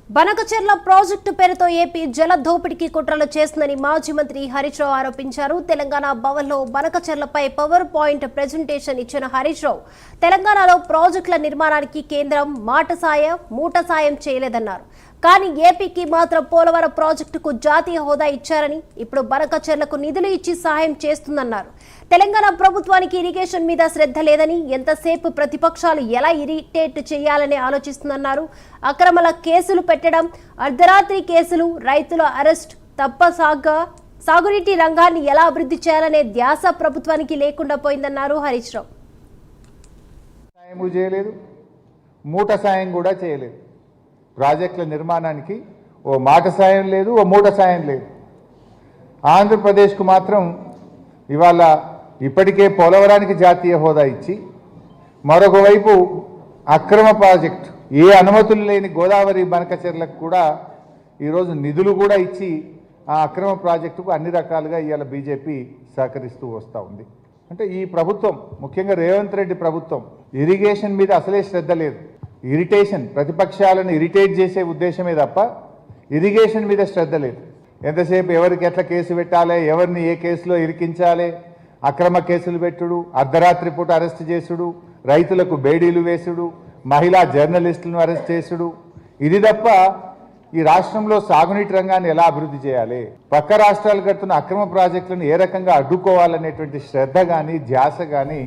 Banakacherla project పేరుతో AP జల దోపిడీకి కుట్రలు చేస్తుందని మాజీ మంత్రి హరీష్ రావు ఆరోపించారు. తెలంగాణ భవన్లో బనకచెర్లపై పవర్ పాయింట్ ప్రెజెంటేషన్ ఇచ్చిన హరీష్ రావు తెలంగాణలో ప్రాజెక్టుల నిర్మాణానికి కేంద్రం మూట సాయం చేయలేదన్నారు. కానీ ఏపీకి మాత్రం పోలవరం ప్రాజెక్టుకు జాతీయ హోదా ఇచ్చారని, ఇప్పుడు బనకచెర్లకు నిధులు ఇచ్చి సహాయం చేస్తుందన్నారు. తెలంగాణ ప్రభుత్వానికి ఇరిగేషన్ మీద శ్రద్ధ లేదని, ఎంతసేపు ప్రతిపక్షాలు ఎలా ఇరిటేట్ చేయాలని ఆలోచిస్తుందన్నారు. అక్రమాల కేసులు పెట్టడం, అర్ధరాత్రి కేసులు, రైతుల అరెస్ట్ సాగునీటి రంగాన్ని ఎలా అభివృద్ధి చేయాలనే ధ్యాస ప్రభుత్వానికి లేకుండా పోయిందన్నారు హరీష్ రావు. మూట సాయం కూడా చేయలేదు. ప్రాజెక్టుల నిర్మాణానికి ఓ మాట సాయం లేదు, ఓ మూట సాయం లేదు. ఆంధ్రప్రదేశ్కు మాత్రం ఇవాళ ఇప్పటికే పోలవరానికి జాతీయ హోదా ఇచ్చి, మరొక వైపు అక్రమ ప్రాజెక్టు, ఏ అనుమతులు లేని గోదావరి బనకచెర్లకు కూడా ఈరోజు నిధులు కూడా ఇచ్చి ఆ అక్రమ ప్రాజెక్టుకు అన్ని రకాలుగా ఇవాళ బీజేపీ సహకరిస్తూ వస్తూ ఉంది. అంటే ఈ ప్రభుత్వం, ముఖ్యంగా రేవంత్ రెడ్డి ప్రభుత్వం, ఇరిగేషన్ మీద అసలే శ్రద్ధ లేదు. ప్రతిపక్షాలను ఇరిటేట్ చేసే ఉద్దేశమే తప్ప ఇరిగేషన్ మీద శ్రద్ధ లేదు. ఎంతసేపు ఎవరికి ఎట్లా కేసు పెట్టాలి, ఎవరిని ఏ కేసులో ఇరికించాలి, అక్రమ కేసులు పెట్టుడు, అర్ధరాత్రి పూట అరెస్ట్ చేసుడు, రైతులకు బేడీలు వేసుడు, మహిళా జర్నలిస్టులను అరెస్ట్ చేసుడు, ఇది తప్ప ఈ రాష్ట్రంలో సాగునీటి రంగాన్ని ఎలా అభివృద్ధి చేయాలి, పక్క రాష్ట్రాలు కడుతున్న అక్రమ ప్రాజెక్టులను ఏ రకంగా అడ్డుకోవాలనేటువంటి శ్రద్ధ కానీ ధ్యాస కానీ